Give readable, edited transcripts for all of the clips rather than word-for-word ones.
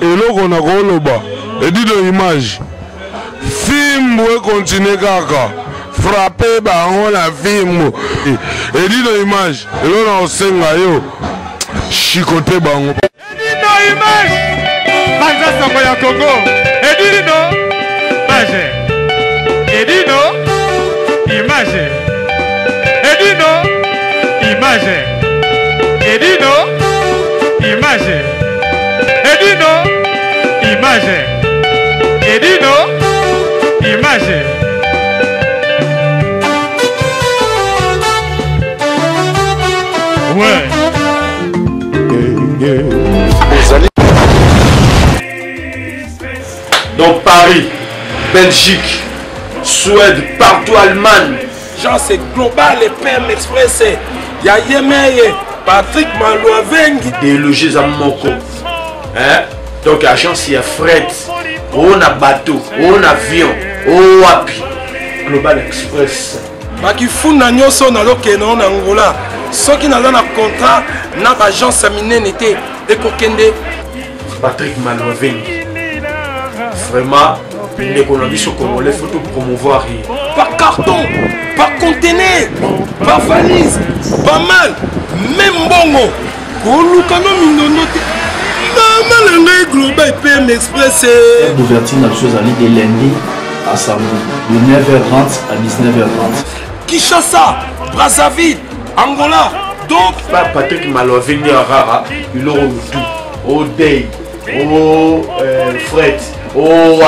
eloko na koloba edito image film we continue kaka frapper bango na film edito image eloko na osenga yo chicoter bango edito image banza sango ya Congo edito image edito image edito image edito image edito image edito image ouais Donc Paris, Belgique, Suède, partout Allemagne. Genre c'est global et PM Express. Ya Yemeye, Patrick Malouavengi. Des logis à Moko. Hein? Donc agence il y a fret, on a bateau, on a avion, on a Global Express. Bakifuna nyoso na lokeno na Angola. Soki na na contrat na agence minene te ekokende Patrick Malouavengi. Vraiment, l'économie sur Congolais, il faut tout promouvoir. Par carton, par conteneur, par valise, pas mal, même bongo. Kolukano minono te. Normal le global PM Express. L'ouverture de la chose à de lundi à samedi, de 9h30 à 19h30. Kinshasa, Brazzaville, Angola. Donc, Patrick Malouavengi à Rara, il aura tout. Au Day, au Fret. Oh,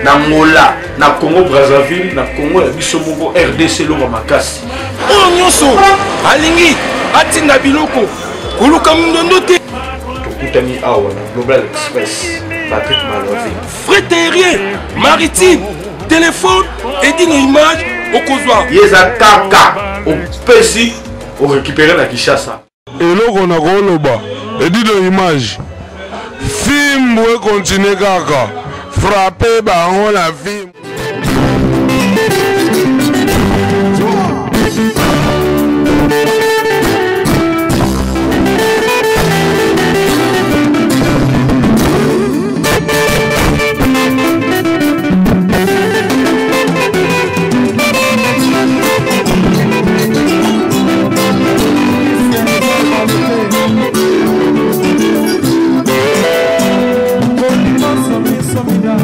Angola, na Congo Brazzaville, na Congo Bisomoko RDC Loma Makasi. Oh nyonso, alingi, atinda biloko, koluka mundondo te. Tokutani awa na Global Express, Patrick Malouavengi. Fret aérien, maritime, téléphone, edino image, okozwa. Yeza kaka, au pesi, au récupérer la Kinshasa. eloko na koloba edito image film we continue kaka frapper bango na film Somida,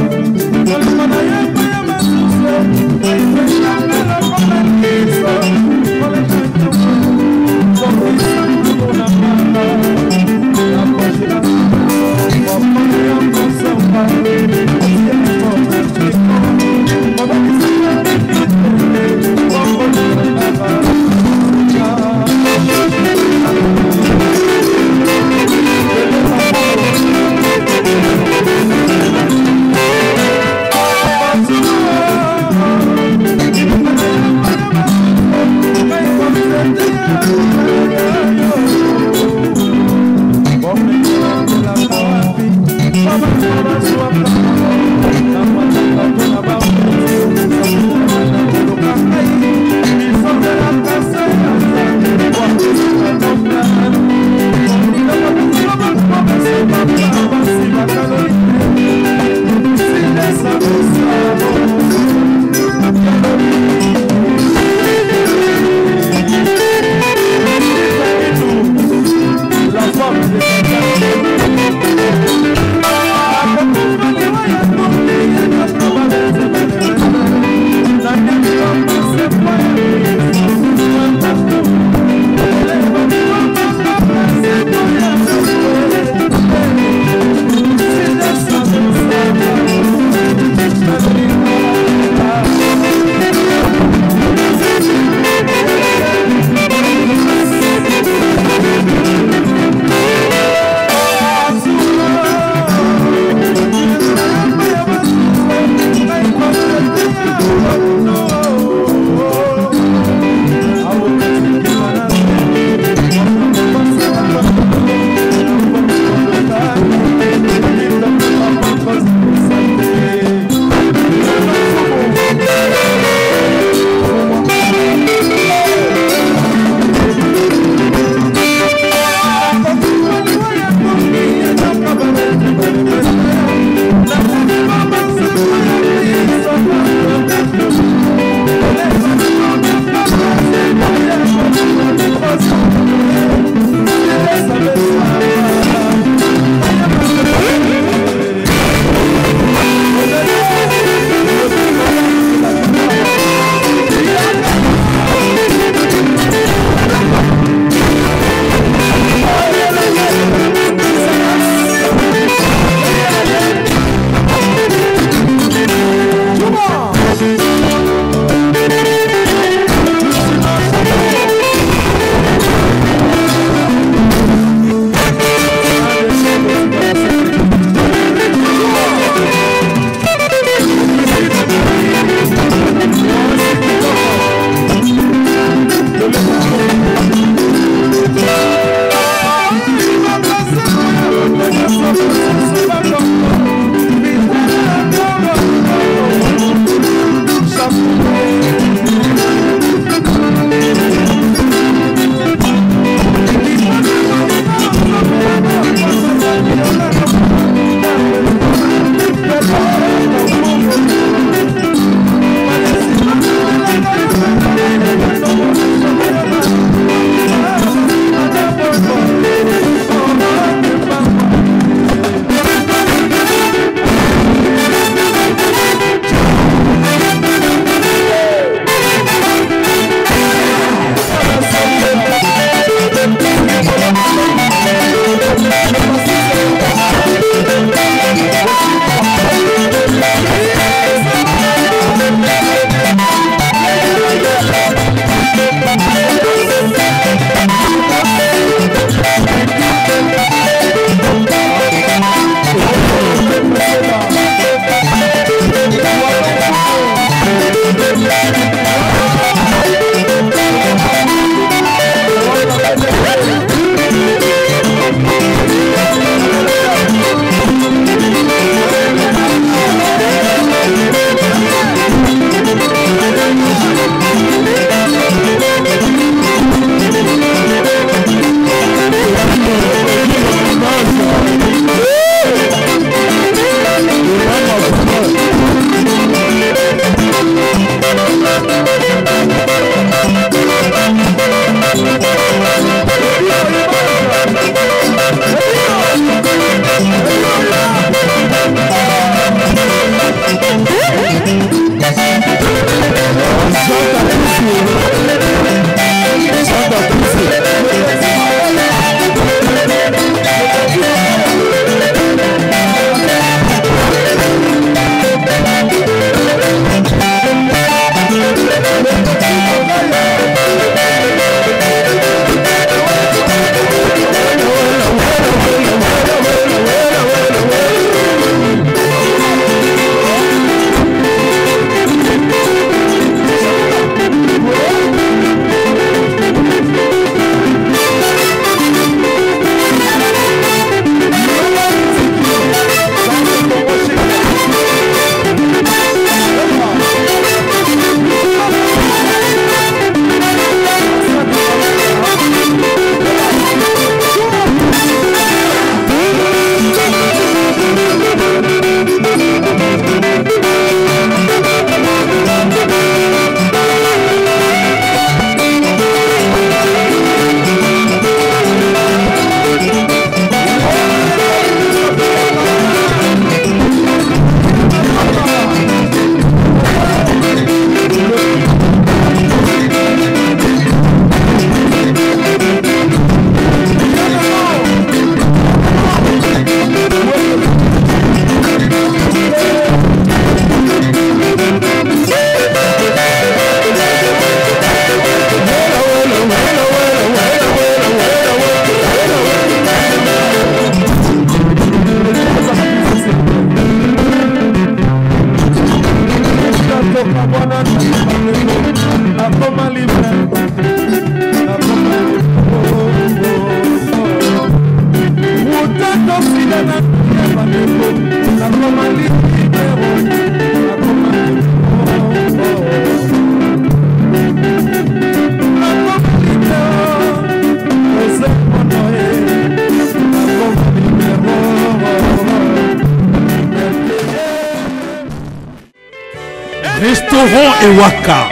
Restaurant Ewaka,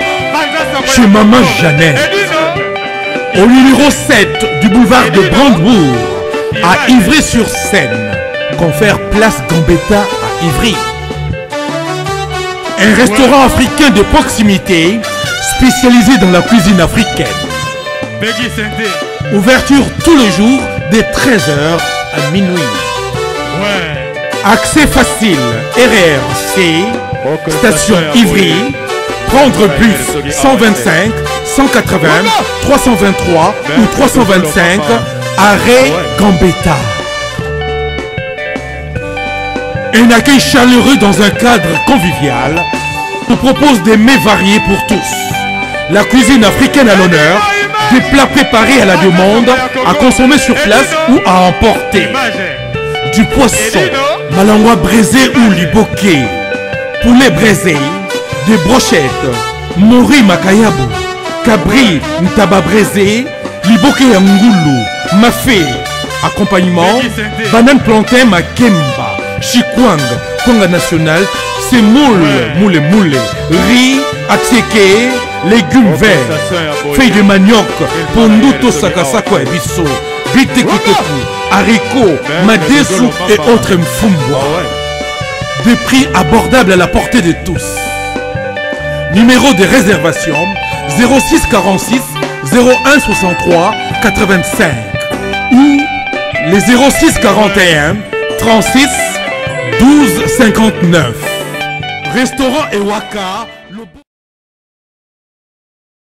chez Maman Jeannette, au numéro 7 du boulevard de Brandebourg, à Ivry-sur-Seine. Confère Place Gambetta à Ivry. Un restaurant africain de proximité spécialisé dans la cuisine africaine. Ouverture tous les jours dès 13h à minuit. Accès facile, RRC, station Ivry, prendre bus 125, 180, 323 ou 325, arrêt Gambetta. Un accueil chaleureux dans un cadre convivial nous propose des mets variés pour tous. La cuisine africaine à l'honneur, des plats préparés à la demande, à consommer sur place ou à emporter. Du poisson, malangwa braisé ou liboké, poulet braisé, des brochettes, mori makayabu, cabri ntaba braisé, liboké ngoulou, mafé. Accompagnement, banane plantain makemba, chikwang, konga national, semoule, moule, riz, atsieke, légumes verts, feuilles de manioc, ponduto sakasako et bisso, bitekiteku, haricots, madesu et autres mfumbwa. Des prix abordables à la portée de tous. Numéro de réservation 06 46 01 63 85 ou les 06 41 36 12 59. Restaurant Ewaka